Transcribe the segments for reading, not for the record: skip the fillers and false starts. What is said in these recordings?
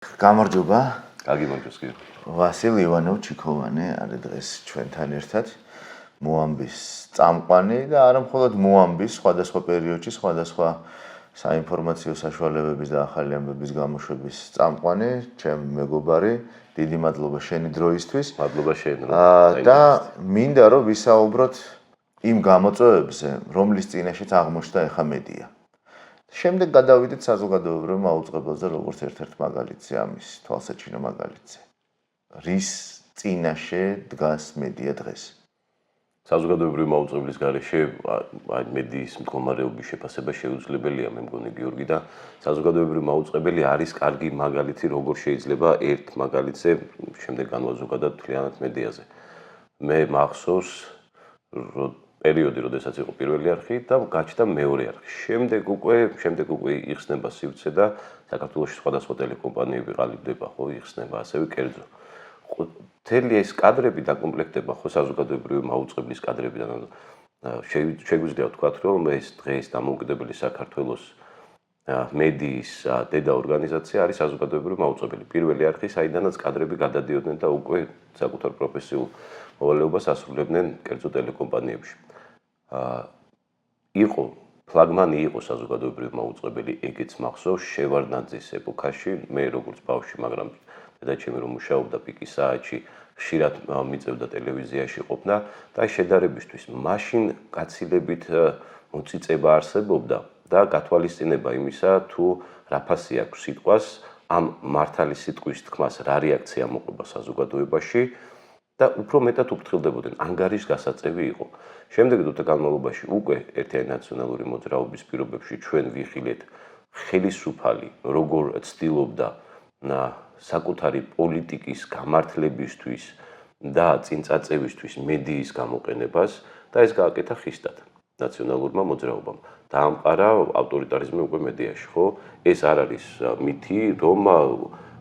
გამარჯობა. გაგიმარჯოს კი. ვასილ ივანოვ-ჩიქოვანი არის დღეს ჩვენთან ერთად. მოამბის წამყვანი და არა მხოლოდ მოამბის, სხვადასხვა პერიოდში, სხვადასხვა საინფორმაციო საშუალებების და ახალი ამბების გამოშვების წამყვანი, ჩემ მეგობარი. დიდი მადლობა შენი დროისთვის. მადლობა შენ. და მინდა რომ ვისაუბროთ იმ გამოწვევებზე, რომლის წინაშეც აღმოჩნდა ეხა მედია. შემდეგ გადავიდეთ საზოგადოებრივ მაუწყებელზე, როგორც ერთ-ერთ მაგალითზე ამის თვალსაჩინო მაგალითზე. რის წინაშე დგას მედია დღეს? საზოგადოებრივი მაუწყებლის გარეშე აი მედიის მდგომარეობის შეფასება შეუძლებელია, მე მგონი გიორგი და საზოგადოებრივი მაუწყებელი არის კარგი მაგალითი, როგორ შეიძლება ერთ მაგალითზე შემდეგ განვაზოგადოთ მთლიანად მედიაზე. მე მახსოვს პერიოდი, როდესაც იყო პირველი არხი და გაჩნდა მეორე არხი. შემდეგ უკვე იხსნება სივრცე და საქართველოში სხვადასხვა ტელეკომპანიები ყალიბდება, ხო, იხსნება ასევე კერძო. მთელი ეს კადრები დაკომპლექტდება ხო საზოგადოებრივი მაუწყებლის კადრებიდან. შეგვიძლია ვთქვათ, რომ ეს დღეს დამოუკიდებელი საქართველოს მედიის დედა ორგანიზაცია არის საზოგადოებრივი მაუწყებელი. პირველი არხი, საიდანაც კადრები გადადიოდნენ და უკვე საკუთარ პროფესიულ მოვალეობას ასრულებდნენ კერძო ტელეკომპანიებში. იყო ფლაგმანი იყო საზოგადოებრივი მაუწყებელი, ეგეც მახსოვს შევარდნაძის ეპოქაში, მე როგორც ბავშვი, მაგრამ დედაჩემი რომ მუშაობდა პიკის საათში, ხშირად მიწევდა ტელევიზიაში ყოფნა და შედარებისთვის მაშინ გაცილებით მოწიწება არსებობდა და გათვალისწინება იმისა, თუ რა ფასი აქვს სიტყვას, ამ მართალი სიტყვის თქმას რა რეაქცია მოყვება საზოგადოებაში და უფრო მეტად უფრთხილდებოდნენ, ანგარიშს გასაწევი იყო. შემდეგ დროთა განმავლობაში უკვე ერთიანი ნაციონალური მოძრაობის პირობებში ჩვენ ვიხილეთ ხელისუფალი, როგორ ცდილობდა საკუთარი პოლიტიკის გამართლებისთვის და წინწაწევისთვის მედიის გამოყენებას და ეს გააკეთა ხისტად ნაციონალურმა მოძრაობამ. დაამყარა ავტორიტარიზმი უკვე მედიაში, ხო? ეს არ არის მითი, რომ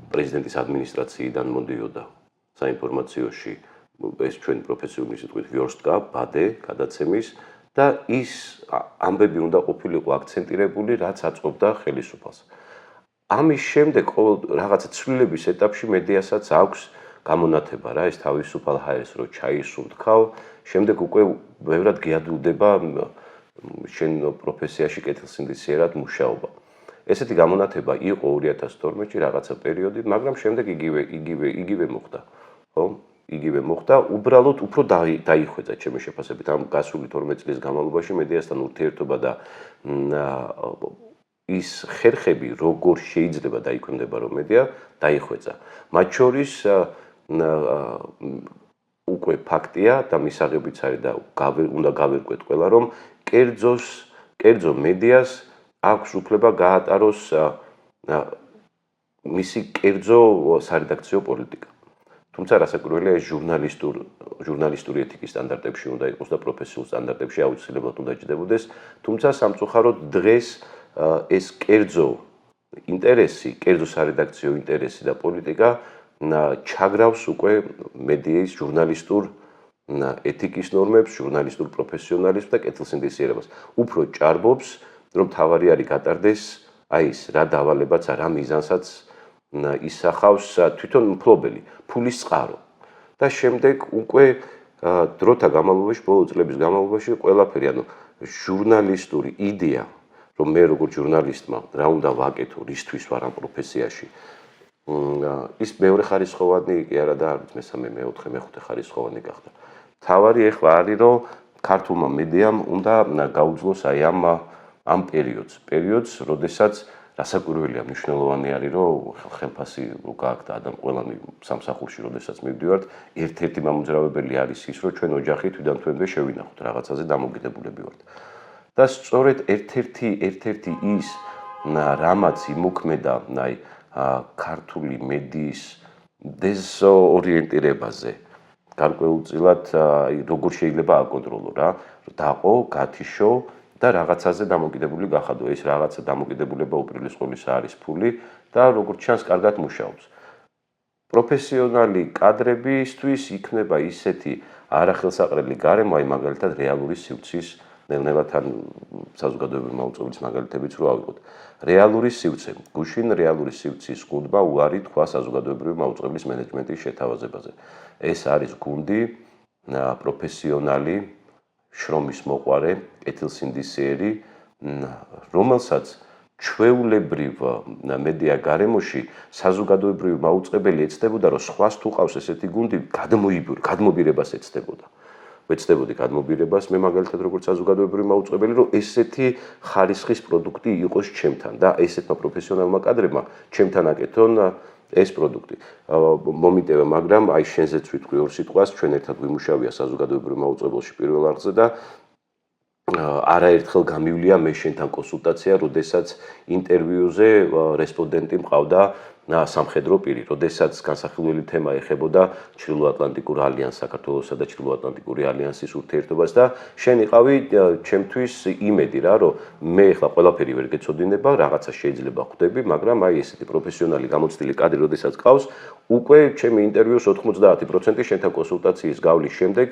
პრეზიდენტის ადმინისტრაციიდან მოდიოდა საინფორმაციოში ეს ჩვენი პროფესიული სიტყვით ვიორსტკა, ბადე, გადაცემის და ის ამბები უნდა ყოფილიყო აქცენტირებული, რაც აწყობდა ხელისუფალს. ამის შემდეგ რაღაცა ცვლილების ეტაპში მედიასაც აქვს გამონათება რა, ეს თავისუფალ ჰაერს რო ჩაისუნთქავ, შემდეგ უკვე ბევრად გიადვილდება შენ პროფესიაში კეთილსინდისიერად მუშაობა. ესეთი გამონათება იყო 2012-ში რაღაცა პერიოდი, მაგრამ შემდეგ იგივე მოხდა, ხო? იგივე მოხდა, უბრალოდ უფრო დაიხვეწა ჩემი შეფასებით ამ გასული 12 წლის განმავლობაში მედიასთან ურთიერთობა და ის ხერხები როგორ შეიძლება დაიქვემდება რომ მედია დაიხვეწა. მათ შორის უკვე ფაქტია და მისაღებიც არის და უნდა გავერკვეთ ყველა რომ კერძო მედიას აქვს უფლება გაატაროს მისი კერძო სარედაქციო პოლიტიკა. თუმცა რასაკვირველია ეს ჟურნალისტური ეთიკის სტანდარტებში უნდა იყოს და პროფესიულ სტანდარტებში აუცილებლად უნდა ჯდებოდეს, თუმცა სამწუხაროდ დღეს ეს კერძო ინტერესი, კერძო სარედაქციო ინტერესი და პოლიტიკა ჩაგრავს უკვე მედიის ჟურნალისტურ ეთიკის ნორმებს, ჟურნალისტურ პროფესიონალიზმს და კეთილსინდისიერებას. უფრო ჭარბობს, რომ თავარი არის გატარდეს აი ეს რა დავალებაც, რა მიზანსაც ისახავს თვითონ მფლობელი, ფულის წყარო. და შემდეგ უკვე დროთა განმავლობაში, ბოლო წლების განმავლობაში ყველაფერი, ანუ ჟურნალისტური იდეა, რომ მე როგორც ჟურნალისტმა რა უნდა ვაკეთო, რისთვის ვარ ამ პროფესიაში. ის მეორე ხარისხოვანი კი არა და არც მესამე, მეოთხე, მეხუთე ხარისხოვანი გახდა. თავარი ეხლა არის, რომ ქართულმა მედიამ უნდა გაუძლოს აი ამ პერიოდს, როდესაც რასაკვირველია მნიშვნელოვანი არის, რომ ხელფასი გააკეთა ადამ ყველანი სამსახურში, როდესაც მივდივართ, ერთ-ერთი მამოძრავებელი არის ის, რომ ჩვენ ოჯახი თვიდან თვემდე შევინახოთ, რაღაცაზე დამოკიდებულები ვართ. და სწორედ ერთ-ერთი ის რამაც იმოქმედა აი ქართული მედიის დეზორიენტირებაზე, გარკვეულწილად როგორ შეიძლება აკონტროლო რა, დაყო, გათიშო და რაღაცაზე დამოკიდებული გახადო. ეს რაღაცა დამოკიდებულება უპირველეს ყოვლისა არის ფული და როგორც ჩანს, კარგად მუშაობს. პროფესიონალი კადრებისთვის იქნება ისეთი არახელსაყრელი გარემო, აი მაგალითად რეალური სივრცის ნელ-ნელა თან საზოგადოებრივი მაუწყებლის მაგალითებიც რო ავიღოთ. რეალური სივრცე. გუშინ რეალური სივრცის გუნდმა უარი თქვა საზოგადოებრივი მაუწყებლის მენეჯმენტის შეთავაზებაზე. ეს არის გუნდი პროფესიონალი, შრომის მოყვარე, კეთილსინდისიერი, რომელსაც ჩვეულებრივ მედია გარემოში საზოგადოებრივი მაუწყებელი ეცდებოდა, რომ სხვას თუ ყავს ესეთი გუნდი, გადმობირებას ეცდებოდა. ვეცდებოდი გადმობირებას, მე მაგალითად როგორც საზოგადოებრივი მაუწყებელი, რომ ესეთი ხარისხის პროდუქტი იყოს ჩემთან და ესეთმა პროფესიონალმა კადრებმა ჩემთან აკეთონ ეს პროდუქტი. მომიტევა, მაგრამ აი შენზეც ვიტყვი ორ სიტყვას, ჩვენ ერთად ვიმუშავია საზოგადოებრივ მაუწყებელში პირველ არხზე და არაერთხელ გამივლია მე შენთან კონსულტაცია, როდესაც ინტერვიუზე რესპონდენტი მყავდა სამხედრო პირი, როდესაც განსახილველი თემა ეხებოდა ჩრდილოატლანტიკურ ალიანსს, საქართველოსა და ჩრდილოატლანტიკური ალიანსის ურთიერთობას და შენ იყავი ჩემთვის იმედი რა, რომ მე ახლა ყველაფერი ვერ გეცოდინება, რაღაცა შეიძლება ხვდები, მაგრამ აი ესეთი პროფესიონალი გამოცდილი კადრი, როდესაც ყავს, უკვე ჩემი ინტერვიუს 90% შენთან კონსულტაციის გავლის შემდეგ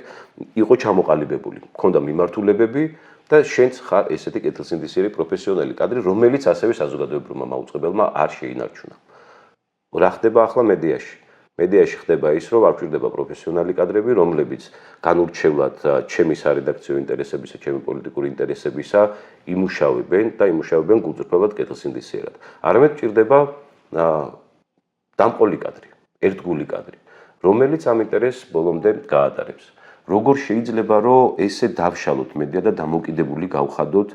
იყო ჩამოყალიბებული. მქონდა მიმართულებები და შენც ხარ ესეთი კეთილსინდისიერი პროფესიონალი კადრი, რომელიც ასევე საზოგადოებრივმა მაუწყებელმა არ შეინარჩუნა. რა ხდება ახლა მედიაში? მედიაში ხდება ის, რომ არ გვჭირდება პროფესიონალი კადრები, რომლებიც განურჩევლად ჩემი სარედაქციო ინტერესებისა, ჩემი პოლიტიკური ინტერესებისა იმუშავებენ და იმუშავებენ გულწრფელად კეთილსინდისიერად. არამედ გვჭირდება დამყოლი კადრი, ერთგული კადრი, რომელიც ამ ინტერესს ბოლომდე გაატარებს. როგორ შეიძლება, რომ ესე დავშალოთ მედია და დამოკიდებული გავხადოთ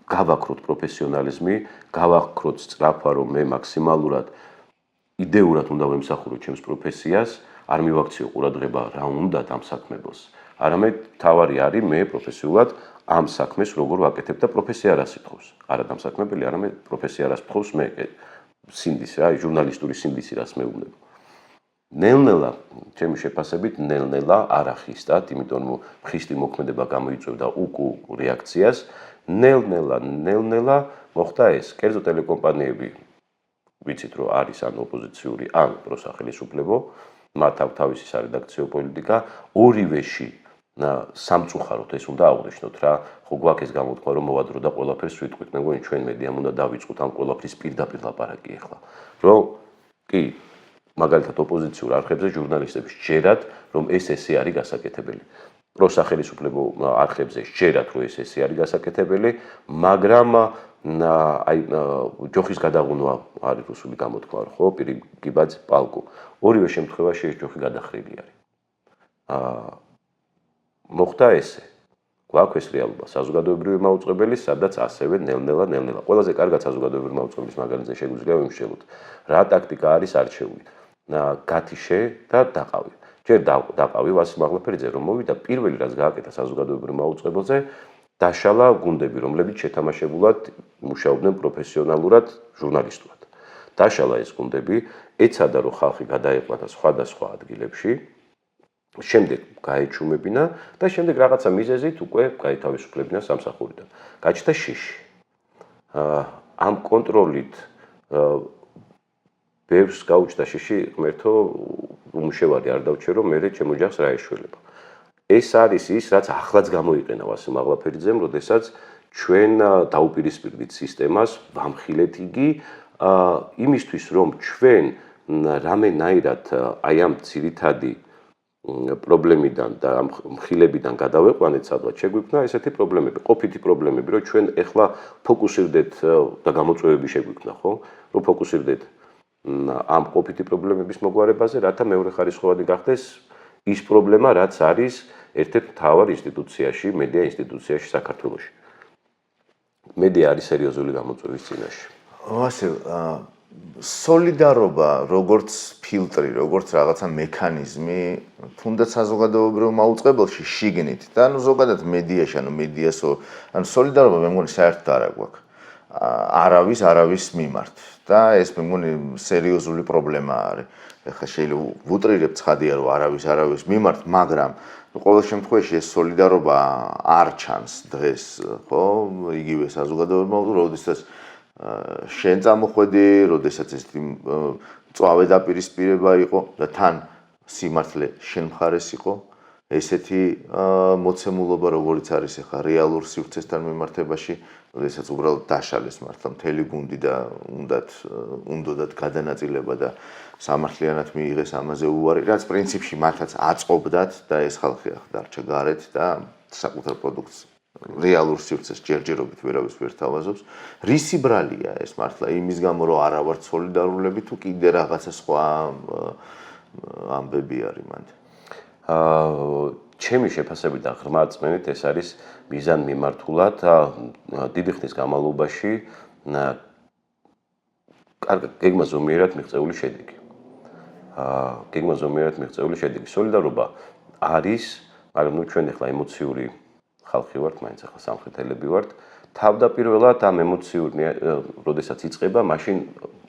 გავაქროთ პროფესიონალიზმი, გავაქროთ სწრაფვა, რომ მე მაქსიმალურად იდეურად უნდა ვემსახურო ჩემს პროფესიას, არ მივაქციო ყურადღება რა უნდა ამ საქმებელს. არამედ თავარი არის მე პროფესიულად ამ საქმეს როგორ ვაკეთებ და პროფესია რას ითხოვს. არა დამსაქმებელი, არამედ პროფესია რას ითხოვს მე სინდისი რა, ჟურნალისტური სინდისი რას მეუბნება. ნელ-ნელა, ჩემი შეფასებით, ნელ-ნელა არ ახისტათ, იმიტომ რომ ხისტი მოქმედება გამოიწვევდა უკუ რეაქციას. ნელ-ნელა მოხდა ეს. კერძო ტელეკომპანიები ვიცით, რომ არის ან ოპოზიციური, ან პროსახელისუფლებო, მათ აქვს თავისი სარედაქციო პოლიტიკა, ორივეში სამწუხაროდ ეს უნდა აღვნიშნოთ რა, ხო გვაქვს ეს გამოთქვა, რომ მოვადრო და ყველაფერს ვიტყვით, მე მგონი ჩვენ მედიამ უნდა დავიწყოთ ამ ყველაფრის პირდაპირ ლაპარაკი ახლა. რომ კი, მაგალითად ოპოზიციურ არხებზე ჟურნალისტებს სჯერათ, რომ ეს ესე არის გასაკეთებელი. პროსახელისუფლებო არხებზე სჯერათ, რომ ეს ესე არის გასაკეთებელი, მაგრამ აი ჯოხის გადაღუნვა არის რუსული გამოთქვა, ხო, პირიგიბაძე პალკო. ორივე შემთხვევაში ეს ჯოხი გადახრილი არის. მოხდა ესე. გვაქვს ეს რეალობა საზოგადოებრივი მაუწყებელი, სადაც ასევე ნელ-ნელა. ყველაზე კარგად საზოგადოებრივი მაუწყებლის მაგალითზე შეგვიძლია ვიმშელოთ. რა ტაქტიკა არის არჩეული? გათიშე და დაყავი. ჯერ დაყავი ვასილ მაღლაფერიძე, რომ მოვიდა პირველი რაც გააკეთა საზოგადოებრივ მაუწყებელზე, დაშალა გუნდები, რომლებიც შეთამაშებულად მუშაობდნენ პროფესიონალურად, ჟურნალისტურად. დაშალა ეს გუნდები, ეცადა რომ ხალხი გადაეყვანა სხვადასხვა ადგილებში. შემდეგ გაეჩუმებინა და შემდეგ რაღაცა მიზეზით უკვე გაითავისუფლებინა სამსახურიდან. გაჩნდა შიში. ამ კონტროლით ბევრს გაუჩნდა შიში, ღმერთო, უმუშევარი არ დავჩერო, მე ჩემ ოჯახს რა ეშველება. ეს არის ის, რაც ახლაც გამოიყენა ვასილ მაღლაფერიძემ, როდესაც ჩვენ დაუპირისპირდით სისტემას, ვამხილეთ იგი იმისთვის, რომ ჩვენ რამენაირად აი ამ ძირითადი პრობლემიდან და ამ მხილებიდან გადავეყვანეთ, სადღაც შეგვიქმნა ესეთი პრობლემები, ყოფითი პრობლემები, რომ ჩვენ ეხლა ფოკუსირდეთ და გამოწვევები შეგვიქმნა, ხო? რომ ფოკუსირდეთ ამ ყოფითი პრობლემების მოგვარებაზე, რათა მეორეხარისხოვანი გახდეს ის პრობლემა, რაც არის ერთ-ერთ მთავარ ინსტიტუციაში, მედია ინსტიტუციაში საქართველოში. მედია არის სერიოზული გამოწვევის წინაშე. ვასილ, სოლიდარობა როგორც ფილტრი, როგორც რაღაცა მექანიზმი, თუნდაც საზოგადოებრივ მაუწყებელში შიგნით და ანუ ზოგადად მედიაში, ანუ მედიასო, ანუ სოლიდარობა მე მგონი საერთოდ არ აქვს. არავის მიმართ და ეს მე მგონი სერიოზული პრობლემა არის. ეხლა შეიძლება ვუტრირებ ცხადია რომ არავის მიმართ, მაგრამ ყოველ შემთხვევაში ეს სოლიდარობა არ ჩანს დღეს, ხო? იგივე საზოგადოებრივ მაუწყებელში, როდესაც შენ წამოხვედი, როდესაც ეს მწვავე დაპირისპირება იყო და თან სიმართლე შენ მხარეს იყო ესეთი მოცემულობა, როგორც არის ახლა რეალურ სივრცესთან მიმართებაში, როდესაც უბრალოდ დაშალეს მართლა მთელი გუნდი და უნდათ გადანაწილება და სამართლიანად მიიღეს ამაზე უარი, რაც პრინციპში მათაც აწყობდათ და ეს ხალხი ახლა დარჩა გარეთ და საკუთარ პროდუქტს რეალურ სივრცეს ჯერჯერობით ვერავის ვერ თავაზობს. რისი ბრალია ეს მართლა იმის გამო, რომ არა ვართ სოლიდარულები თუ კიდე რაღაცა სხვა ამბები არის მანდ? ჩემი შეფასებით და ღრმა რწმენით ეს არის მიზანმიმართულად დიდი ხნის განმავლობაში კარგად გეგმა ზომიერად მიღწეული შედეგი. გეგმა ზომიერად მიღწეული შედეგი. სოლიდარობა არის, მაგრამ ნუ ჩვენ ახლა ემოციური ხალხი ვართ, მაინც ახლა სამხრეთელები ვართ. თავდაპირველად ამ ემოციურ როდესაც იწყება, მაშინ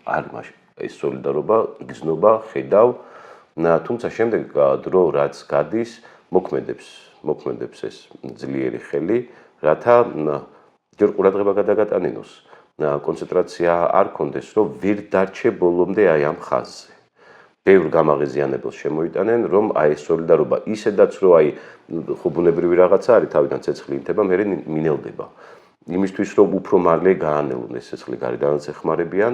არის ეს სოლიდარობა, იგრძნობა, ხედავ, თუმცა შემდეგ დრო რაც გადის, მოქმედებს ეს ძლიერი ხელი, რათა ჯერ ყურადღება გადაგატანინოს, კონცენტრაცია არ კონდეს, რომ ვერ დარჩე ბოლომდე აი ამ ხაზზე. ბევრ გამაღიზიანებელს შემოიტანენ, რომ აი ეს სოლიდარობა ისედაც რომ აი ხო ბუნებრივი რაღაცა არის, თავიდან ცეცხლი ინთება, მერე მინელდება. იმისთვის რომ უფრო მალე გაანელონ ეს ცეცხლი გარედანაც ეხმარებიან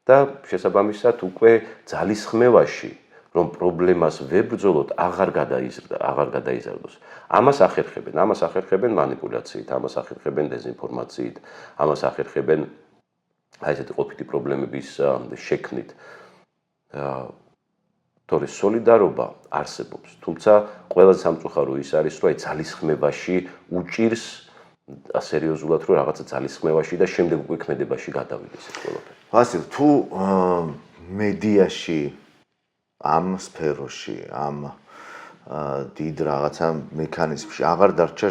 და შესაბამისად უკვე ძალისხმევაში რომ პრობლემას ვებრძოლოთ, აღარ გადაიზარდოს. ამას ახერხებენ მანიპულაციით, ამას ახერხებენ დეზინფორმაციით, ამას ახერხებენ აი ესეთი ყოფითი პრობლემების შექმნით. თორე სოლიდარობა არსებობს, თუმცა ყველაზე სამწუხარო ის არის, რომ აი ძალისხმევაში უჭირს სერიოზულად რომ რაღაცა ძალისხმევაში და შემდეგ უკვე ქმედებაში გადავიდეს ეს ყველაფერი. ვასილ, თუ მედიაში ამ სფეროში, ამ დიდ რაღაცა მექანიზმში აღარ დარჩა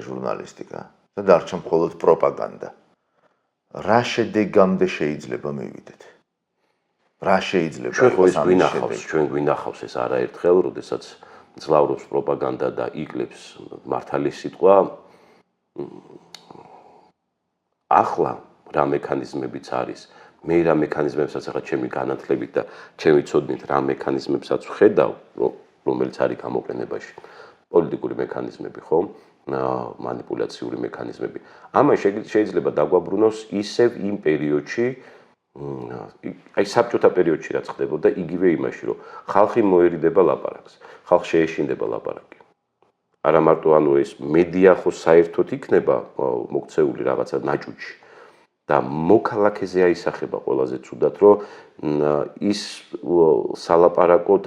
ჟურნალისტიკა და დარჩა მხოლოდ პროპაგანდა. რა შედეგამდე შეიძლება მივიდეთ? რა შეიძლება იყოს ამის შედეგი? ჩვენ გვინახავს ეს არაერთხელ, როდესაც ძლავრობს პროპაგანდა და იკლებს მართალი სიტყვა. ახლა რა მექანიზმებიც არის? მე რა მექანიზმებსაც ახლა ჩემი განათლებით და ჩემი ცოდნით რა მექანიზმებსაც ვხედავ, რომელიც არის გამოყენებაში. პოლიტიკური მექანიზმები, ხო? მანიპულაციური მექანიზმები. ამან შეიძლება დაგვაბრუნოს ისევ იმ პერიოდში, აი საბჭოთა პერიოდში რაც ხდებოდა, იგივე იმაში, რომ ხალხი მოერიდება ლაპარაკს, ხალხს შეეშინდება ლაპარაკი. არა მარტო ანუ ეს მედია ხო საერთოდ იქნება მოქცეული რაღაცა ნაჭუჭი და მოქალაქეზე აისახება ყველაზე ცუდად, რომ ის სალაპარაკოდ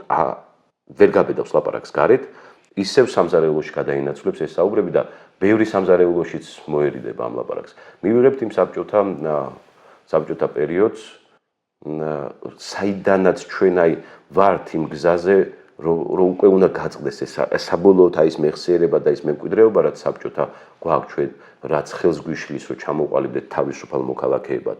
ვერ გაბედავს ლაპარაკს გარეთ, ისევ სამზარეულოში გადაინაცვლებს ეს საუბრები და ბევრი სამზარეულოშიც მოერიდება ამ ლაპარაკს. მივიღებთ იმ საბჭოთა პერიოდს, საიდანაც ჩვენ აი ვართ იმ გზაზე, რომ უკვე უნდა გაწყდეს ეს საბოლოოდ აი ეს მეხსიერება და ეს მემკვიდრეობა, რაც საბჭოთა გვაქვს ჩვენ, რაც ხელს გვიშლის, რომ ჩამოყალიბდეთ თავისუფალ მოქალაქეებად.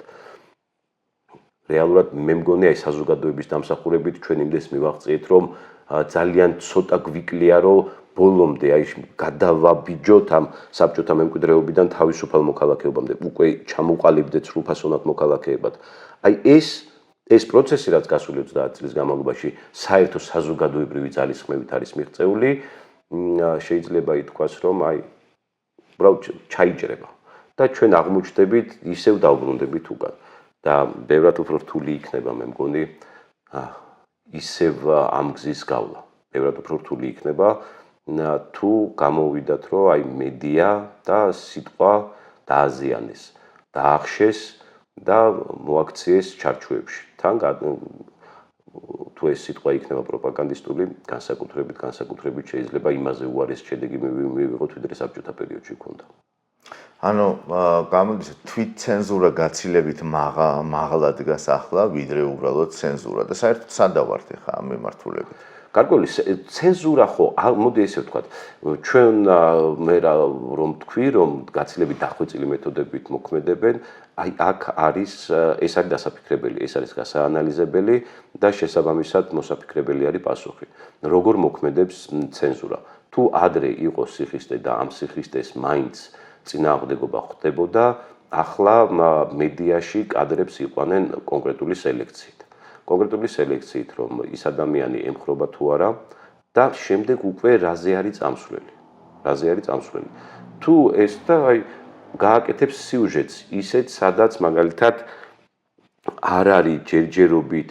რეალურად მე მგონი აი საზოგადოების დამსახურებით ჩვენ იმდეს მივაღწიეთ, რომ ძალიან ცოტა გვიკლია, რომ ბოლომდე აი გადავაბიჯოთ ამ საბჭოთა მემკვიდრეობიდან თავისუფალ მოქალაქეობამდე, უკვე ჩამოყალიბდეთ სრულფასოვნად მოქალაქეებად. აი ეს პროცესი, რაც გასული 30 წლის განმავლობაში საერთო საზოგადოებრივი ძალისხმევით არის მიღწეული, შეიძლება ითქვას, რომ აი უბრალოდ ჩაიჭრება და ჩვენ აღმოჩნდებით ისევ დავბრუნდებით უკან და ბევრად უფრო რთული იქნება, მე მგონი, ისევ ამ გზის გავლა. ბევრად უფრო რთული იქნება, თუ გამოვიდათ, რომ აი მედია და სიტყვა დააზიანეს, დაახშეს და მოაქციეს ჩარჩოებში. თან თუ ეს სიტყვა იქნება პროპაგანდისტული, განსაკუთრებით შეიძლება იმაზე უარეს შედეგი მივიღოთ, ვიდრე საბჭოთა პერიოდში ჰქონდა. ანუ გამოდის თვით ცენზურა გაცილებით მაღლა დგას ახლა, ვიდრე უბრალოდ ცენზურა და საერთოდ სანდა ვართ ახლა ამ მიმართულებით. გარკვეული ცენზურა ხო, მოდი ესე ვთქვათ, ჩვენ მე რომ თქვი, რომ გაცილებით დახვეწილი მეთოდებით მოქმედებენ, აი აქ არის ეს არის დასაფიქრებელი, ეს არის გასაანალიზებელი და შესაბამისად მოსაფიქრებელი არის პასუხი. როგორ მოქმედებს ცენზურა? თუ ადრე იყო სიხისტე და ამ სიხისტეს მაინც წინააღმდეგობა ხდებოდა, ახლა მედიაში კადრებს იყვანენ კონკრეტული სელექციით. კონკრეტული სელექციით, რომ ის ადამიანი ემხრობა თუ არა და შემდეგ უკვე რაზე არის წამსვლელი. თუ ეს და აი გააკეთებს სიუჟეტს ისეთ, სადაც მაგალითად არ არის ჯერჯერობით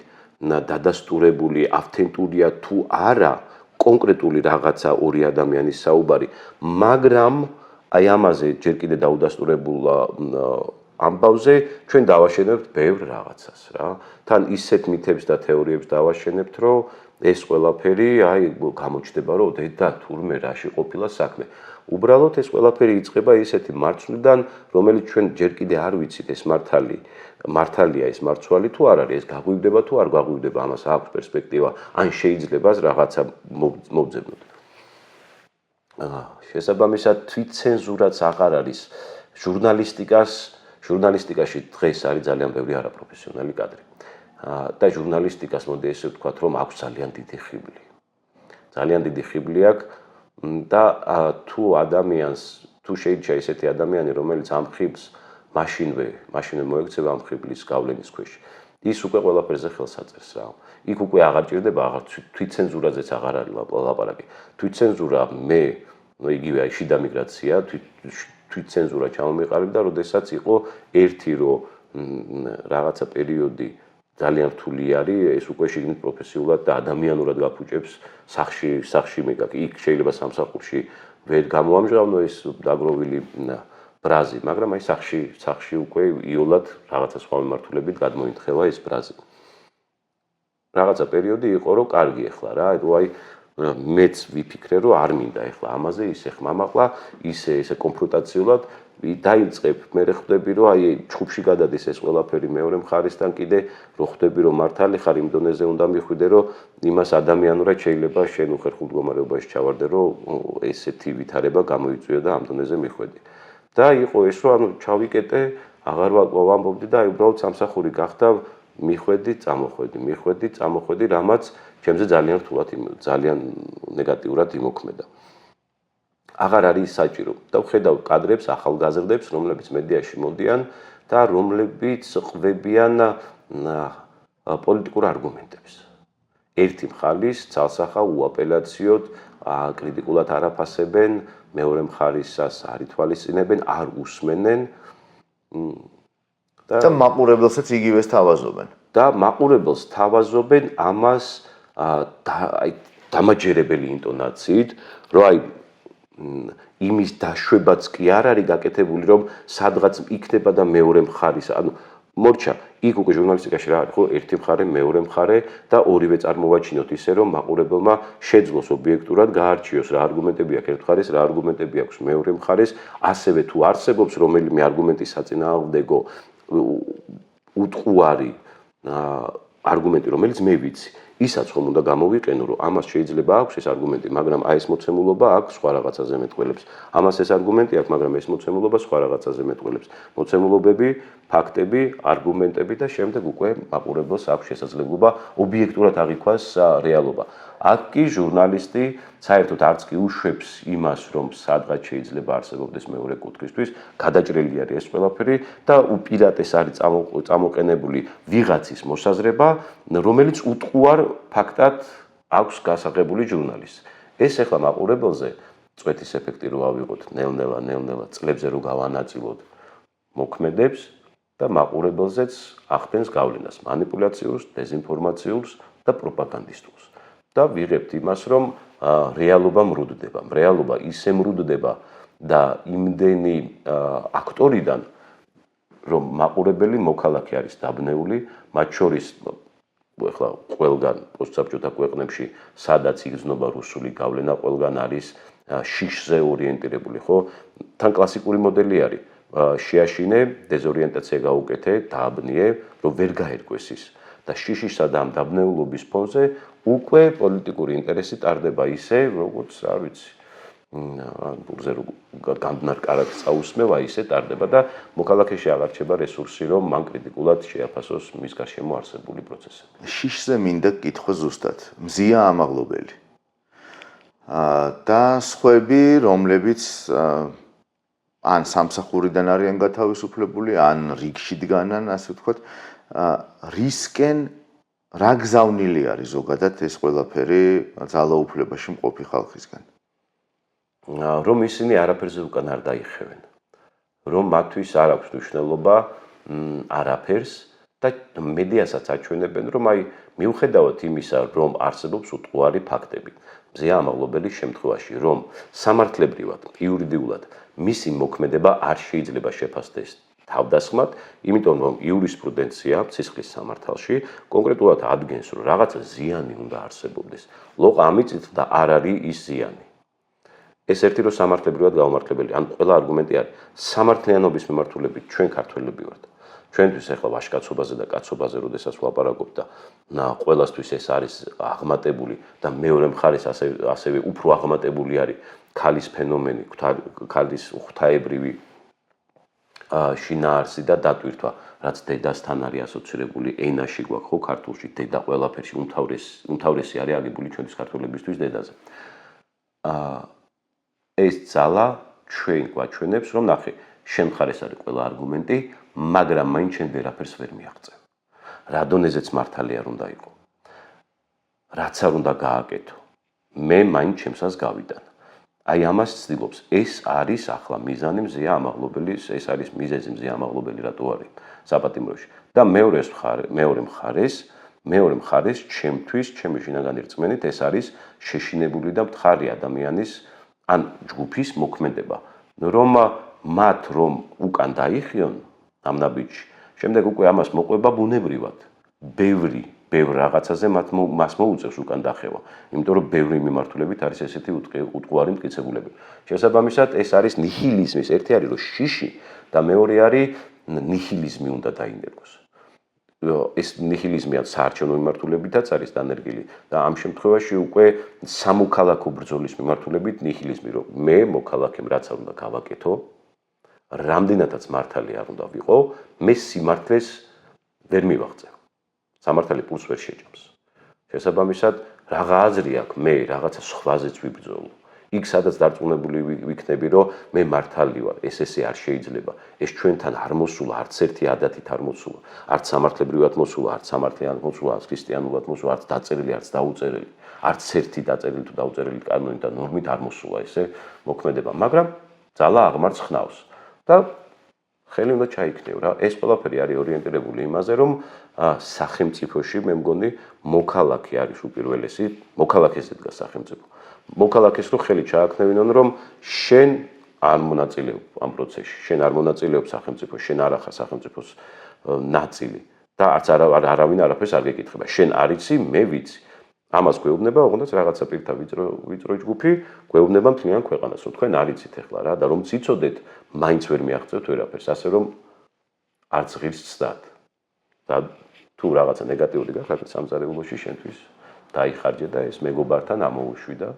დადასტურებული ავთენტურია თუ არა კონკრეტული რაღაცა ორი ადამიანის საუბარი, მაგრამ აი ამაზე ჯერ კიდე დაუდასტურებულ ამბავზე ჩვენ დავაშენებთ ბევრ რაღაცას რა. თან ისეთ მითებს და თეორიებს დავაშენებთ, რომ ეს ყველაფერი აი გამოჩნდება, რომ და თურმე რაში ყოფილა საქმე. უბრალოდ ეს ყველაფერი იწყება ისეთი მარცვლიდან, რომელიც ჩვენ ჯერ კიდე არ ვიცით ეს მართალია ეს მარცვალი თუ არ არის, ეს გაგვივდება თუ არ გაგვივდება, ამას აქვს პერსპექტივა, ან შეიძლება რაღაცა მოვძებნოთ. შესაბამისად თვითცენზურაც აღარ არის ჟურნალისტიკაში დღეს არის ძალიან ბევრი არაპროფესიონალი კადრი. და ჟურნალისტიკას მოდი ესე ვთქვათ, რომ აქვს ძალიან დიდი ხიბლი. ძალიან დიდი ხიბლი აქვს და თუ შეიძლება ესეთი ადამიანი, რომელიც ამ ხიბლს მაშინვე მოექცევა ამ ხიბლის გავლენის ქვეშ. ის უკვე ყველაფერზე ხელს აწერს რა. იქ უკვე აღარ ჭირდება თვითცენზურაზეც აღარ არის ლაპარაკი. თვითცენზურა იგივე აი შიდა მიგრაცია, თვითცენზურა ჩამომიყალიბდა, როდესაც იყო ერთი რომ რაღაცა პერიოდი ძალიან რთული არის, ეს უკვე შიგნით პროფესიულად და ადამიანურად გაფუჭებს სახში მეგაკი. იქ შეიძლება სამსახურში ვერ გამოამჟღავნო ეს დაგროვილი ბრაზი, მაგრამ აი სახში უკვე იოლად რაღაცა სხვა მიმართულებით გადმოინთხევა ეს ბრაზი. რაღაცა პერიოდი იყო, რომ კარგი ახლა რა, აი მეც ვიფიქრე, რომ არ მინდა ახლა ამაზე ისე ხმამაღლა, ისე კონფრონტაციულად დაიწყებ, მე ხვდები, რომ აი ჩხუბში გადადის ეს ყველაფერი მეორე მხარისთან კიდე, რომ ხვდები, რომ მართალი ხარ იმ დონეზე უნდა მიხვიდე, რომ იმას ადამიანურად შეიძლება შენ უხერხულ მდგომარეობაში ჩავარდე, რომ ესეთი ვითარება გამოიწვია და ამ დონეზე მიხვედი. და იყო ეს, რომ ჩავიკეტე, აღარ ვამბობდი და აი უბრალოდ სამსახური გახდა, მიხვედი, წამოხვედი, რამაც ჩემზე ძალიან რთულად ძალიან ნეგატიურად იმოქმედა. აღარ არის საჭირო და ვხედავ კადრებს, ახალგაზრდებს, რომლებიც მედიაში მოდიან და რომლებიც ყვებიან პოლიტიკურ არგუმენტებს. ერთი მხარის ცალსახა უაპელაციოდ კრიტიკულად არ აფასებენ, მეორე მხარისას არ ითვალისწინებენ, არ უსმენენ და მაყურებელსაც იგივეს თავაზობენ. და მაყურებელს თავაზობენ ამას დამაჯერებელი ინტონაციით, რომ აი იმის დაშვებაც კი არ არის გაკეთებული, რომ სადღაც იქნება და მეორე მხარის, ანუ მორჩა, იქ უკვე ჟურნალისტიკაში რა არის, ხო, ერთი მხარე, მეორე მხარე და ორივე წარმოვაჩინოთ ისე, რომ მაყურებელმა შეძლოს ობიექტურად გაარჩიოს რა არგუმენტები აქვს ერთ მხარეს, რა არგუმენტები აქვს მეორე მხარეს, ასევე თუ არსებობს რომელიმე არგუმენტის საწინააღმდეგო უტყუარი არგუმენტი, რომელიც მე ვიცი, ისაც ხომ უნდა გამოვიყენო, რომ ამას შეიძლება აქვს ეს არგუმენტი, მაგრამ აი ეს მოცემულობა აქვს სხვა რაღაცაზე მეტყველებს. ამას ეს არგუმენტი აქვს, მაგრამ ეს მოცემულობა სხვა რაღაცაზე მეტყველებს. მოცემულობები, ფაქტები, არგუმენტები და შემდეგ უკვე მაყურებელს აქვს შესაძლებლობა ობიექტურად აღიქვას რეალობა. აქ კი ჟურნალისტი საერთოდ არც კი უშვებს იმას, რომ სადღაც შეიძლება არსებობდეს მეორე კუთხისთვის, გადაჭრილი არის ეს ყველაფერი და უპირატეს არის წამოყენებული ვიღაცის მოსაზრება, რომელიც უტყუარ ფაქტად აქვს გასაღებული ჟურნალისტს. ეს ახლა მაყურებელზე წვეთის ეფექტი რო ავიღოთ ნელ-ნელა წლებზე რო გავანაწილოთ მოქმედებს და მაყურებელზეც ახდენს გავლენას მანიპულაციურს, დეზინფორმაციურს და პროპაგანდისტულს. და ვიღებთ იმას, რომ რეალობა მრუდდება. რეალობა ისე მრუდდება და იმდენი აქტორიდან, რომ მაყურებელი მოქალაქე არის დაბნეული, მათ შორის ახლა ყველგან პოსტსაბჭოთა ქვეყნებში, სადაც იგრძნობა რუსული გავლენა, ყველგან არის შიშზე ორიენტირებული, ხო? თან კლასიკური მოდელი არის. შეაშინე, დეზორიენტაცია გაუკეთე, დააბნიე, რომ ვერ გაერკვეს ის. და შიშისა და ამ დაბნეულობის ფონზე უკვე პოლიტიკური ინტერესი ტარდება ისე, როგორც, არ ვიცი, ბურზე განდნარ კარაქს წაუსმევა, ისე ტარდება და მოქალაქეში აღარ რჩება რესურსი, რომ მან კრიტიკულად შეაფასოს მის გარშემო არსებული პროცესები. შიშზე მინდა გკითხო ზუსტად. მზია ამაღლობელი. და სხვები, რომლებიც ან სამსახურიდან არიან გათავისუფლებული, ან რიგში დგანან, ასე ვთქვათ, რისკენ რა გზავნილი არის ზოგადად ეს ყველაფერი ძალაუფლებაში მყოფი ხალხისგან? რომ ისინი არაფერზე უკან არ დაიხევენ. რომ მათთვის არ აქვს მნიშვნელობა არაფერს და მედიასაც აჩვენებენ, რომ აი მიუხედავად იმისა, რომ არსებობს უტყუარი ფაქტები, მზეა ამაღლობელი შემთხვევაში, რომ სამართლებრივად, იურიდიულად მისი მოქმედება არ შეიძლება შეფასდეს თავდასხმად, იმიტომ რომ იურისპრუდენცია ცისხლის სამართალში კონკრეტულად ადგენს, რომ რაღაცა ზიანი უნდა არსებობდეს. ლოყა ამიწით და არ არის ის ზიანი. ეს ერთი რომ სამართლებრივად გაუმართლებელი, ან ყველა არგუმენტი არის სამართლიანობის მიმართულებით ჩვენ ქართველები ვართ. ჩვენთვის ახლა ვაჟკაცობაზე და კაცობაზე როდესაც ვლაპარაკობ და ყველასთვის ეს არის აღმატებული და მეორე მხარეს ასევე უფრო აღმატებული არის ქალის ფენომენი, ქალის ღვთაებრივი შინაარსი და დატვირთვა, რაც დედასთან არის ასოცირებული ენაში გვაქვს ხო ქართულში დედა ყველაფერში უმთავრესი არის აგებული ჩვენთვის ქართველებისთვის დედაზე. ეს ძალა ჩვენ გვაჩვენებს, რომ ნახე, შენ მხარეს არის ყველა არგუმენტი, მაგრამ მაინც შენ ვერაფერს ვერ მიაღწევ. რა დონეზეც მართალი არ უნდა იყო. რაც არ უნდა გააკეთო. მე მაინც ჩემსას გავიტან. აი ამას ცდილობს. ეს არის ახლა მიზანი მზეა ამაღლობელი, ეს არის მიზეზი მზეა ამაღლობელი რატო არის საპატიმროში. და მეორე მხარეს ჩემთვის, ჩემი შინაგანი რწმენით ეს არის შეშინებული და მთხარი ადამიანის ან ჯგუფის მოქმედება, რომ მათ რომ უკან დაიხიონ ამ ნაბიჯში, შემდეგ უკვე ამას მოყვება ბუნებრივად. ბევრ რაღაცაზე მას მოუწევს უკან დახევა, იმიტომ რომ ბევრი მიმართულებით არის ესეთი უტყუარი მტკიცებულები. შესაბამისად, ეს არის ნიჰილიზმის, ერთი არის რომ შიში და მეორე არის ნიჰილიზმი უნდა დაინერგოს. ეს ნიჰილიზმი ან საარჩევნო მიმართულებითაც არის დანერგილი და ამ შემთხვევაში უკვე სამოქალაქო ბრძოლის მიმართულებით ნიჰილიზმი, რომ მე მოქალაქემ რაც არ უნდა გავაკეთო, რამდენადაც მართალი არ უნდა ვიყო, მე სიმართლეს ვერ მივაღწევ. სამართალი პულს ვერ შეჭამს. შესაბამისად, რაღა აზრი აქვს მე რაღაცა სხვაზეც ვიბრძოლო. იქ სადაც დარწმუნებული ვიქნები, რომ მე მართალი ვარ, ესე არ შეიძლება. ეს ჩვენთან არ მოსულა, არც ერთი ადათით არ მოსულა, არც სამართლებრივად მოსულა, არც სამართლიანად მოსულა, არც ქრისტიანულად მოსულა, არც დაწერილი, არც დაუწერელი, არც ერთი დაწერილი თუ დაუწერელი კანონით და ნორმით არ მოსულა ესე მოქმედება, მაგრამ ძალა აღმარცხნავს და ხელი უნდა ჩაიქნევ რა. ეს ყველაფერი არის ორიენტირებული იმაზე, რომ სახელმწიფოში მე მგონი მოქალაქე არის უპირველესი, მოქალაქეს ედგას სახელმწიფო. მოქალაქეს რო ხელი ჩააქნევინონ, რომ შენ არ მონაწილეობ ამ პროცესში, შენ არ მონაწილეობ სახელმწიფოში, შენ არ ახარ სახელმწიფოს ნაწილი და არც არავინ არაფერს არ გეკითხება. შენ არ იცი, მე ვიცი. ამას გვეუბნება ოღონდ რაღაცა პირთა ვიწრო ჯგუფი, გვეუბნება მთლიან ქვეყანას, რომ თქვენ არ იცით ახლა რა და რომ ციცოდეთ, მაინც ვერ მიაღწევთ ვერაფერს, ასე რომ არც ღირს ცდათ. და თუ რაღაცა ნეგატიური გაქვს სამზარეულოში შენთვის დაიხარჯე და ეს მეგობართან ამოუშვი და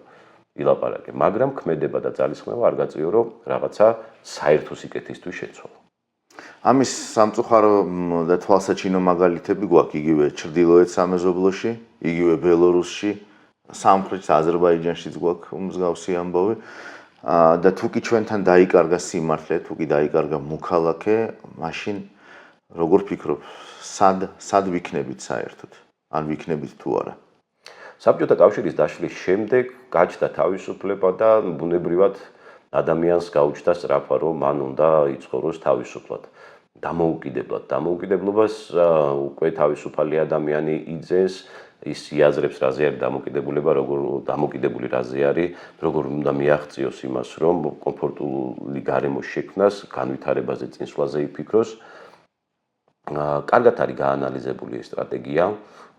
ილაპარაკე, მაგრამ ქმედება და ძალისხმევა არ გაწიო, რომ რაღაცა საერთო სიკეთისთვის შეცვალო. ამის სამწუხარო და თვალსაჩინო მაგალითები გვაქვს იგივე ჩრდილოეთ სამეზობლოში, იგივე ბელორუსში, სამხრეთ აზერბაიჯანშიც გვაქვს მსგავსი ამბავი. და თუ კი ჩვენთან დაიკარგა სიმართლე, თუ კი დაიკარგა მოქალაქე, მაშინ როგორ ფიქრობ, სად ვიქნებით საერთოდ? ან ვიქნებით თუ არა? საბჭოთა კავშირის დაშლის შემდეგ გაჩნდა თავისუფლება და ბუნებრივად ადამიანს გაუჩნდა სწრაფვა, რომ მან უნდა იცხოვროს თავისუფლად. დამოუკიდებლობას უკვე თავისუფალი ადამიანი იძენს, ის იაზრებს რაზე არის დამოუკიდებულება, დამოუკიდებული რაზე არის, როგორ უნდა მიაღწიოს იმას, რომ კომფორტული გარემო შექმნას, განვითარებაზე, წინსვლაზე იფიქროს. კარგად არის გაანალიზებული ეს სტრატეგია,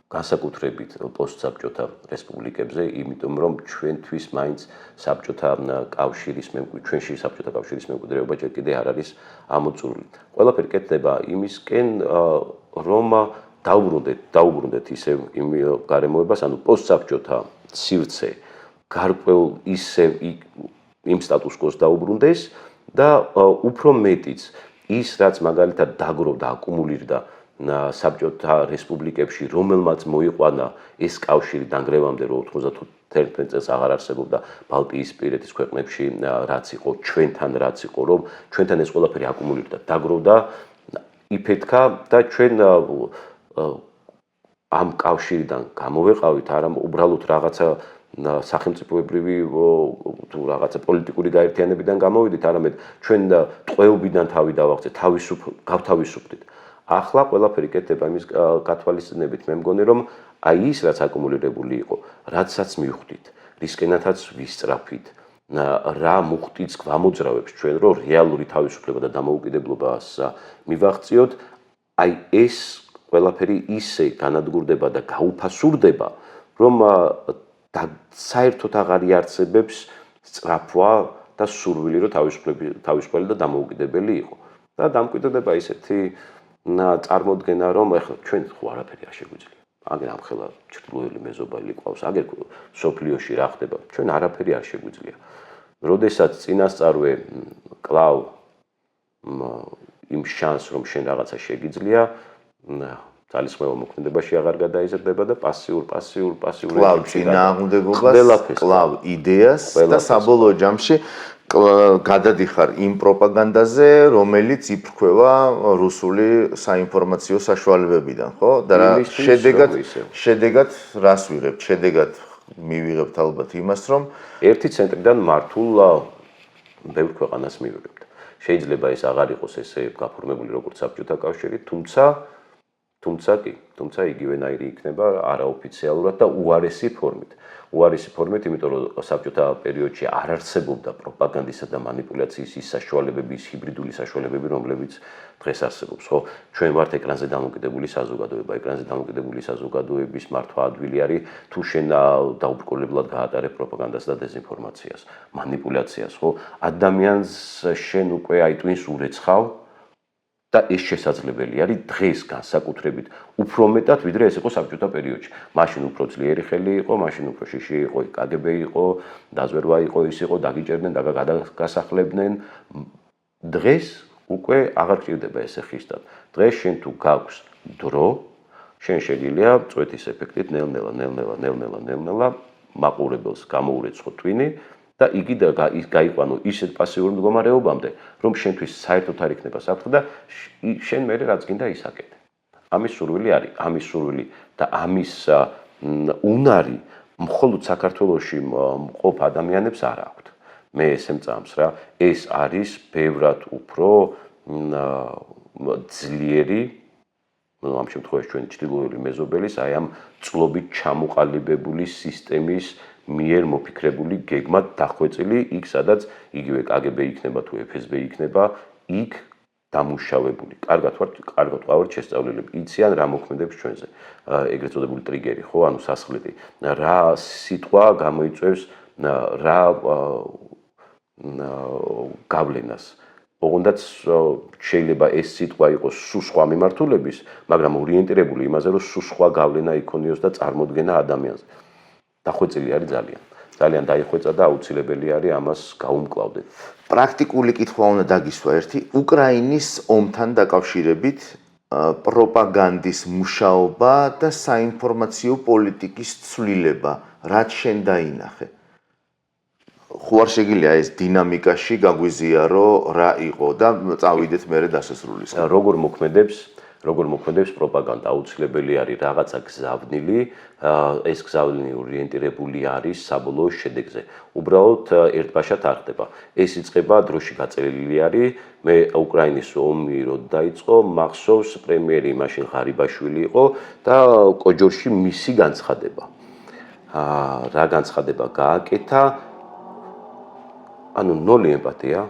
განსაკუთრებით პოსტსაბჭოთა რესპუბლიკებზე, იმიტომ რომ ჩვენთვის მაინც საბჭოთა კავშირის ჩვენში საბჭოთა კავშირის მემკვიდრეობა ჯერ კიდე არ არის ამოწურული. ყველაფერი კეთდება იმისკენ, რომ დაუბრუნდეთ ისევ იმ გარემოებას, ანუ პოსტსაბჭოთა სივრცე გარკვეულ ისევ იმ სტატუს კოს დაუბრუნდეს და უფრო მეტიც ის რაც მაგალითად დაგროვდა, აკუმულირდა საბჭოთა რესპუბლიკებში, რომელმაც მოიყვანა ეს კავშირი დანგრევამდე, რომ 91 წელს აღარ არსებობდა ბალტიისპირეთის ქვეყნებში რაც იყო, ჩვენთან რაც იყო, რომ ჩვენთან ეს ყველაფერი აკუმულირდა, დაგროვდა, იფეთქა და ჩვენ ამ კავშირიდან გამოვეყავით, არა უბრალოდ რაღაცა სახელმწიფოებრივი თუ რაღაცა პოლიტიკური გაერთიანებიდან გამოვიდით, არამედ ჩვენ ტყვეობიდან თავი დავაღწევთ, გავთავისუფლდით. ახლა ყველაფერი კეთდება იმის გათვალისწინებით. მე მგონი რომ აი ის რაც აკუმულირებული იყო, რაცაც მივხვდით, რისკენათაც ვისწრაფით, რა მუხტიც გვამოძრავებს ჩვენ რომ რეალური თავისუფლება და დამოუკიდებლობას მივაღწიოთ, აი ეს ყველაფერი ისე განადგურდება და გაუფასურდება, რომ საერთოდ აღარ იარსებებს სწრაფვა და სურვილი რომ თავისუფალი და დამოუკიდებელი იყო. და დამკვიდრდება ისეთი წარმოდგენა რომ ეხლა ჩვენ ხო არაფერი არ შეგვიძლია. აგერ ამხელა ჩრდილოელი მეზობელი ყავს, აგერ სოფლიოში რა ხდება, ჩვენ არაფერი არ შეგვიძლია. როდესაც წინასწარვე კლავ იმ შანსს რომ შენ რაღაცა შეგიძლია, ძალისხმევა მოქმედებაში აღარ გადაიზრდება და პასიურ კლავ წინააღმდეგობას, კლავ იდეას და საბოლოო ჯამში გადადიხარ იმ პროპაგანდაზე, რომელიც იფრქვევა რუსული საინფორმაციო საშუალებებიდან, ხო? და შედეგად რას ვიღებთ? შედეგად მივიღებთ ალბათ იმას, რომ ერთი ცენტრიდან მართულ ბევრ ქვეყანას მივიღებთ. შეიძლება ეს აღარ იყოს ესე გაფორმებული როგორც საბჭოთა კავშირი, თუმცა იგივენაირი იქნება არაოფიციალურად და უარესი ფორმით. უარესი ფორმით, იმიტომ რომ საბჭოთა პერიოდში არ არსებობდა პროპაგანდისა და მანიპულაციის ის საშუალებები, ის ჰიბრიდული საშუალებები, რომლებიც დღეს არსებობს, ხო? ჩვენ ვართ ეკრანზე დამოკიდებული საზოგადოება, ეკრანზე დამოკიდებული საზოგადოების მართვა ადვილი არის, თუ შენ დაუბრკოლებლად გაატარებ პროპაგანდას და დეზინფორმაციას, მანიპულაციას, ხო? ადამიანს შენ უკვე აი ტვინს ურეცხავ და ეს შესაძლებელი არის დღეს განსაკუთრებით უფრო მეტად ვიდრე ეს იყო საბჭოთა პერიოდში. მაშინ უფრო ძლიერი ხელი იყო, მაშინ უფრო შიში იყო, KGB იყო, დაზვერვა იყო, ის იყო, დაგიჭერდნენ და გადაგასახლებდნენ. დღეს უკვე აღარ გჭირდება ესე ხისტად. დღეს შენ თუ გაქვს დრო, შენ შეგიძლია წვეთის ეფექტით ნელ-ნელა მაყურებელს გამოურეცხო ტვინი და იგი გაიყვანო ისეთ პასიურ მდგომარეობამდე, რომ შენთვის საერთოდ არ იქნება საფრთხე და შენ მერე რაც გინდა ის აკეთე. ამის სურვილი არის, ამის სურვილი და ამის უნარი მხოლოდ საქართველოში მყოფ ადამიანებს არ აქვთ. მე ესე მწამს რა, ეს არის ბევრად უფრო ძლიერი, ამ შემთხვევაში ჩვენი ჩრდილოელი მეზობელის, აი ამ წყლობით ჩამოყალიბებული სისტემის მიერ მოფიქრებული გეგმად დახვეწილი იქ, სადაც იგივე KGB იქნება თუ FSB იქნება, იქ დამუშავებული. კარგად ვართ შესწავლილები, იციან რა მოქმედებს ჩვენზე. ეგრეთ წოდებული ტრიგერი, ხო, ანუ სასხლეტი. რა სიტყვა გამოიწვევს რა გავლენას. ოღონდაც შეიძლება ეს სიტყვა იყოს სულ სხვა მიმართულების, მაგრამ ორიენტირებული იმაზე, რომ სულ სხვა გავლენა იქონიოს და წარმოდგენა ადამიანზე. დახვეწილი არის ძალიან დაიხვეწა და აუცილებელი არის ამას გაუმკლავდეთ. პრაქტიკული კითხვა უნდა დაგისვა ერთი, უკრაინის ომთან დაკავშირებით პროპაგანდის მუშაობა და საინფორმაციო პოლიტიკის ცვლილება, რაც შენ დაინახე. ხო არ შეგიძლია ეს დინამიკაში გაგვიზიარო რა იყო და წავიდეთ მერე დასასრულის. როგორ მოქმედებს პროპაგანდა, აუცილებელი არის რაღაცა გზავნილი, ეს გზავნილი ორიენტირებული არის საბოლოო შედეგზე. უბრალოდ ერთბაშად არ ხდება. ეს იწყება დროში გაწერილი არის, მე უკრაინის ომი რო დაიწყო, მახსოვს პრემიერი მაშინ ღარიბაშვილი იყო და კოჯორში მისი განცხადება. რა განცხადება გააკეთა? ანუ ნოლი ემპათია,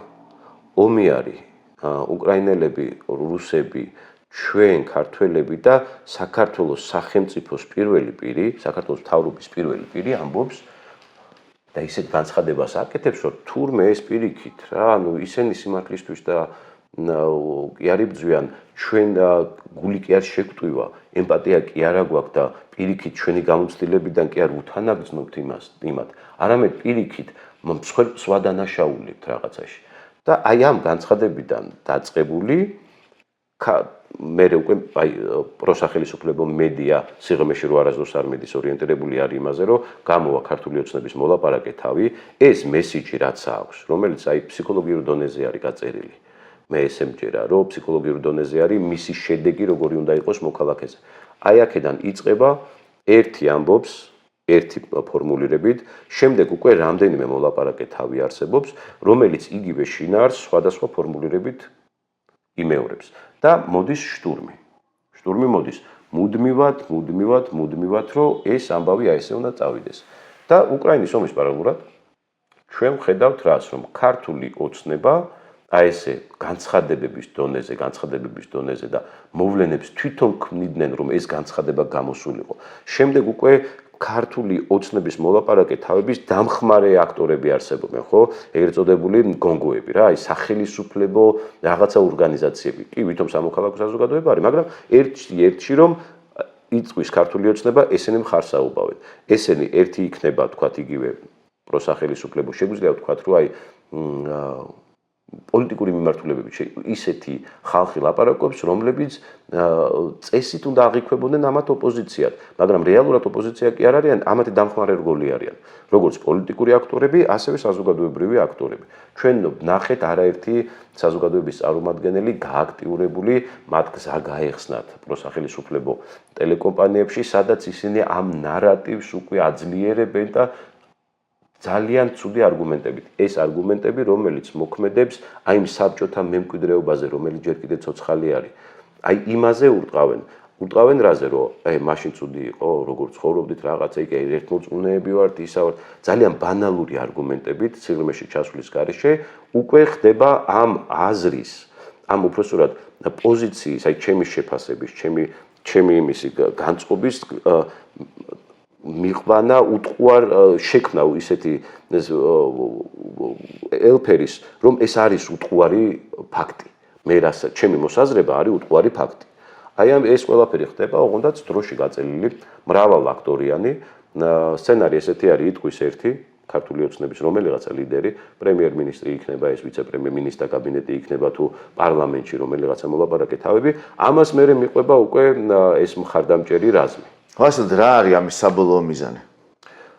ომი არის, უკრაინელები, რუსები, ჩვენ ქართველები და საქართველოს სახელმწიფოს პირველი პირი, საქართველოს მთავრობის პირველი პირი ამბობს და ისეთ განცხადებას აკეთებს, რომ თურმე ეს პირიქით რა, ანუ ისინი სიმართლისთვის და კი არ იბრძვიან, ჩვენ გული კი არ შეგვტვივა, ემპათია კი არა გვაქვს და პირიქით ჩვენი გამოცდილებიდან კი არ უთანაგრძნობთ იმათ, არამედ პირიქით სხვა დანაშაულებთ რაღაცაში. და აი ამ განცხადებიდან დაწყებული მე უკვე აი პროსახელისუფლებო მედია სიღრმეში რო არასდროს არ მედის ორიენტირებული არის იმაზე, რომ გამოვა ქართული ოცნების მოლაპარაკე თავი, ეს მესიჯი რაც აქვს, რომელიც აი ფსიქოლოგიურ დონეზე არის გაწერილი. მე ესე მჯერა, რომ ფსიქოლოგიურ დონეზე არის მისი შედეგი, როგორი უნდა იყოს მოქალაქეზე. აი აქედან იწყება ერთი ამბობს, ერთი ფორმულირებით, შემდეგ უკვე რამდენიმე მოლაპარაკე თავი არსებობს, რომელიც იგივე შინაარსს სხვადასხვა ფორმულირებით იმეორებს და მოდის შტურმი. შტურმი მოდის მუდმივად, რომ ეს ამბავი აი ესე უნდა წავიდეს. და უკრაინის ომის პარალელურად ჩვენ ვხედავთ რას, რომ ქართული ოცნება აი ესე განცხადებების დონეზე და მოვლენებს თვითონ ქმნიდნენ, რომ ეს განცხადება გამოსულიყო. შემდეგ უკვე ქართული ოცნების მოლაპარაკე თავების დამხმარე აქტორები არსებობენ, ხო? ეგრეთ წოდებული გონგოები რა, აი სახელისუფლებო რაღაცა ორგანიზაციები. კი, ვითომ სამოქალაქო საზოგადოება არის, მაგრამ ერთში რომ იწვის ქართული ოცნება, ესენი მხარს აუბავენ. ესენი ერთი იქნება, თქვათ, იგივე პროსახელისუფლებო, შეგვიძლია ვთქვათ, რომ აი პოლიტიკური მიმართულებებით ისეთი ხალხი ლაპარაკობს, რომლებიც წესით უნდა აღიქვებოდნენ ამათ ოპოზიციად, მაგრამ რეალურად ოპოზიცია კი არ არიან, ამათი დამხმარე რგოლი არიან. როგორც პოლიტიკური აქტორები, ასევე საზოგადოებრივი აქტორები. ჩვენ ნახეთ არაერთი საზოგადოების წარმომადგენელი გააქტიურებული, მათ გზა გაეხსნათ პროსახელისუფლებო ტელეკომპანიებში, სადაც ისინი ამ ნარატივს უკვე აძლიერებენ და ძალიან ცუდი არგუმენტებით. ეს არგუმენტები, რომელიც მოქმედებს აი იმ საბჭოთა მემკვიდრეობაზე, რომელიც ჯერ კიდევ ცოცხალი არის. აი იმაზე ურტყავენ რაზე, რომ აი მაშინ ცუდი იყო, როგორ ცხოვრობდით რაღაცა, იქ ერთმოწმუნეები ვართ, ისა ვართ. ძალიან ბანალური არგუმენტებით, სიღრმეში ჩასვლის გარეშე, უკვე ხდება ამ აზრის, ამ უბრალოდ პოზიციის, აი ჩემი შეფასების, ჩემი იმისი განწყობის მიყვანა უტყუარ შექმნა ისეთი ელფერის, რომ ეს არის უტყუარი ფაქტი. მე რასაც ჩემი მოსაზრება არის უტყუარი ფაქტი. აი ეს ყველაფერი ხდება, ოღონდაც დროში გაწელილი მრავალაქტორიანი სცენარი ესეთი არის, იტყვის ერთი ქართული ოცნების რომელიღაცა ლიდერი, პრემიერ-მინისტრი იქნება, ეს ვიცე-პრემიერ-მინისტრთა კაბინეტი იქნება თუ პარლამენტში რომელიღაცა მოლაპარაკე თავები, ამას მერე მიყვება უკვე ეს მხარდამჭერი რაზმი. ასეთ რა არის ამის საბოლოო მიზანი?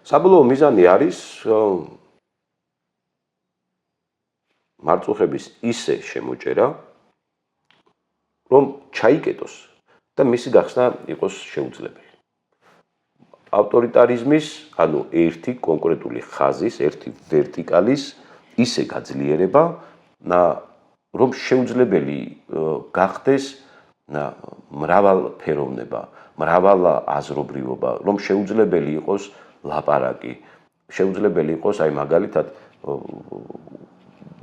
საბოლოო მიზანი არის მარწუხების ისე შემოჭერა, რომ ჩაიკეტოს და მისი გახსნა იყოს შეუძლებელი. ავტორიტარიზმის, ანუ ერთი კონკრეტული ხაზის, ერთი ვერტიკალის ისე გაძლიერება, რომ შეუძლებელი გახდეს მრავალფეროვნება, მრავალაზრობრიობა, რომ შეუძლებელი იყოს ლაპარაკი, შეუძლებელი იყოს აი მაგალითად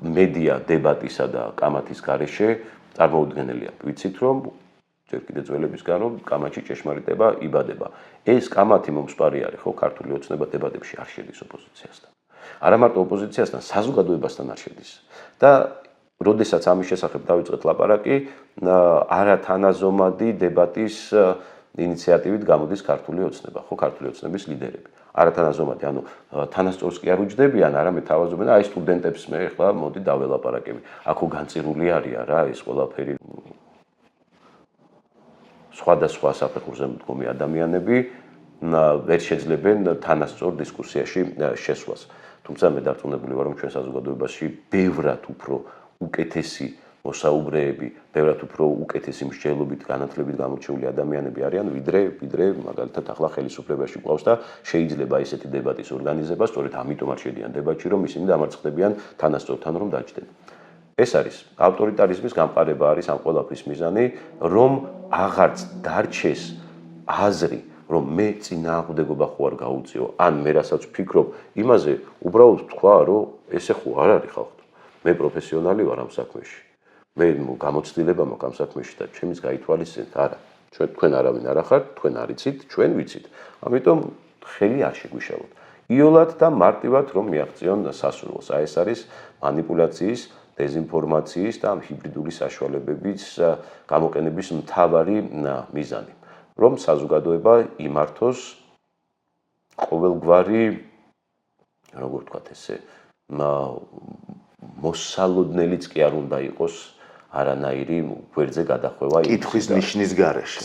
მედია დებატისა და კამათის გარეშე წარმოუდგენელია. ვიცით რომ ჯერ კიდევ ძველების გამო კამათში ჭეშმარიტება იბადება. ეს კამათი მომსპარი არის, ხო, ქართული ოცნება დებატებში არ შედის ოპოზიციასთან. არა მარტო ოპოზიციასთან, საზოგადოებასთან არ შედის. და როდესაც ამის შესახებ დავიწყეთ ლაპარაკი, არათანაზომადი დებატის ინიციატივით გამოდის ქართული ოცნება, ხო, ქართული ოცნების ლიდერები. არათანაზომადი, ანუ თანასწორს კი არ უჯდებიან, არამედ თავაზობენ, აი სტუდენტებს მე ახლა მოდი დაველაპარაკები. აქ განწირული არიან რა ეს ყველაფერი. სხვადასხვა საფეხურზე მდგომი ადამიანები ვერ შეძლებენ თანასწორ დისკუსიაში შესვლას. თუმცა მე დარწმუნებული ვარ, რომ ჩვენ საზოგადოებაში ბევრად უფრო უკეთესი მოსაუბრეები, ბევრად უფრო უკეთესი მსჯელობით, განათლებით გამორჩეული ადამიანები არიან, ვიდრე მაგალითად ახლა ხელისუფლებაში ყავს და შეიძლება ესეთი დებატის ორგანიზება, სწორედ ამიტომ არ შედიან დებატში, რომ ისინი დამარცხდებიან თანასწორთან რომ დაჯდნენ. ეს არის ავტორიტარიზმის გამყარება არის ამ ყველაფრის მიზანი, რომ აღარც დარჩეს აზრი, რომ მე წინააღმდეგობა ხო არ გაუწიო, ან მე რასაც ვფიქრობ, იმაზე უბრალოდ თქვა, რომ ესე ხო არ არის ხალხო. მე პროფესიონალი ვარ ამ საქმეში. მე გამოცდილება მაქვს ამ საქმეში და ჩემს გაითვალისწინეთ, არა. თქვენ არავინ არ ახართ, თქვენ არ იცით, ჩვენ ვიცით. ამიტომ ხელი არ შეგვიშალოთ. იოლად და მარტივად რომ მიაღწიონ სასურველს. აი ეს არის манипуляციის, დეზინფორმაციის და ამ ჰიბრიდული საშუალებების გამოყენების მთავარი მიზანი. რომ საზოგადოება იმართოს ყოველგვარი, როგორ ვთქვათ ესე, მოსალოდნელიც კი არ უნდა იყოს არანაირი გვერდზე გადახვევა კითხვის ნიშნის გარეშე.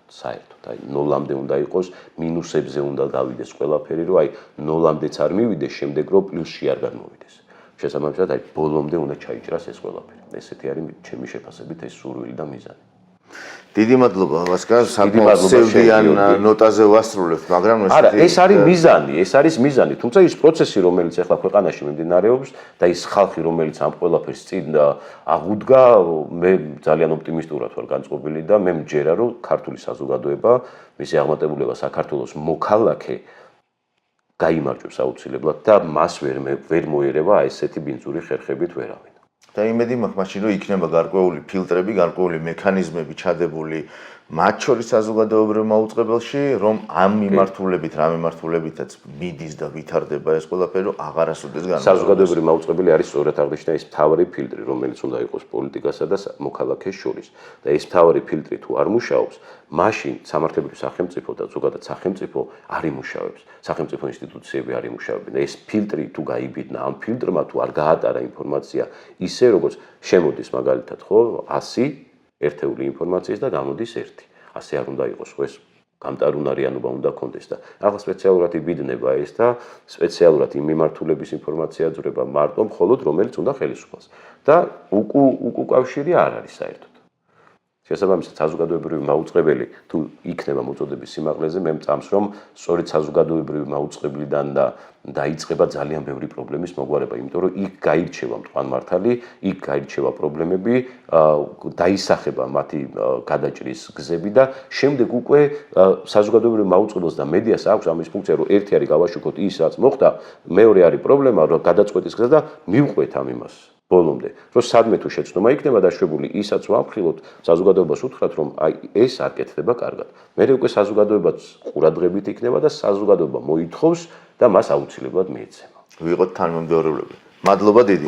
საერთოდ, აი ნოლამდე უნდა იყოს, მინუსებზე უნდა გავიდეს ყველაფერი, რომ აი ნოლამდეც არ მივიდეს, შემდეგ რომ პლუსში არ გამოვიდეს. შესაბამისად, აი ბოლომდე უნდა ჩაიჭრას ეს ყველაფერი. ესეთი არის ჩემი შეფასებით ეს სურვილი და მიზანი. დიდი მადლობა ვასკა, მადლობა საკმაოდ სევდიან გიორგი. ნოტაზე ვასრულებთ, მაგრამ არა, ეს არის მიზანი, თუმცა ის პროცესი, რომელიც ახლა ქვეყანაში მიმდინარეობს და ის ხალხი, რომელიც ამ ყველაფერს წინ აღუდგა, მე ძალიან ოპტიმისტურად ვარ განწყობილი და მე მჯერა, რომ ქართული საზოგადოება, მისი აღმატებულება საქართველოს მოქალაქე გაიმარჯვებს აუცილებლად და მას ვერ მოერევა ესეთი ბინძური ხერხებით ვერავინ. და იმედი მაქვს მაშინ რომ იქნება გარკვეული ფილტრები, გარკვეული მექანიზმები ჩადებული მათ შორის საზოგადოებრივ მაუწყებელში, რომ ამ მიმართულებით, რა მიმართულებითაც მიდის და ვითარდება ეს ყველაფერი, რომ აღარასოდეს განმავლობაში. საზოგადოებრივი მაუწყებელი არის სწორედ აღნიშნა ის მთავარი ფილტრი, რომელიც უნდა იყოს პოლიტიკასა და მოქალაქეს შორის. და ეს მთავარი ფილტრი თუ არ მუშაობს, მაშინ სამართლებრივი სახელმწიფო და ზოგადად სახელმწიფო არ იმუშავებს. სახელმწიფო ინსტიტუციები არ იმუშავებენ. ეს ფილტრი თუ გაიბიძნა, ამ ფილტრმა თუ არ გაატარა ინფორმაცია ისე, როგორც შემოდის მაგალითად, ხო, 100 ერთეული ინფორმაციის და გამოდის 1. ასე არ უნდა იყოს, ხო ეს გამტარუნარიანობა უნდა კონდეს და ახლა სპეციალურად იბიძნება ეს და სპეციალურად იმ მიმართულების ინფორმაცია ძვრება მარტო მხოლოდ რომელიც უნდა ხელისუფალს და უკავშირი არ არის საერთოდ. შესაბამისად საზოგადოებრივი მაუწყებელი თუ იქნება მოწოდების სიმაღლეზე მე მწამს რომ სწორედ საზოგადოებრივი მაუწყებლიდან და დაიწყება ძალიან ბევრი პრობლემის მოგვარება, იმიტომ რომ იქ გაირჩევა მტყანმართალი, იქ გაირჩევა პრობლემები, დაისახება მათი გადაჭრის გზები და შემდეგ უკვე საზოგადოებრივ მაუწყებელს და მედიას აქვს ამის ფუნქცია, რომ ერთი არის გავაშუქოთ ის რაც მოხდა, მეორე არის პრობლემა, რომ გადაწყვეტის გზა და მივყვეთ ამ იმას. ბოლომდე, რომ სადმე თუ შეცდომა იქნება დაშვებული, ისაც ვამხილოთ, საზოგადოებას უთხრათ, რომ აი ეს არ კეთდება კარგად. მე უკვე საზოგადოებაც ყურადღებით იქნება და საზოგადოება მოითხოვს და მას აუცილებლად მიეცემა. ვიყოთ თანმიმდევრებლები. მადლობა დიდი.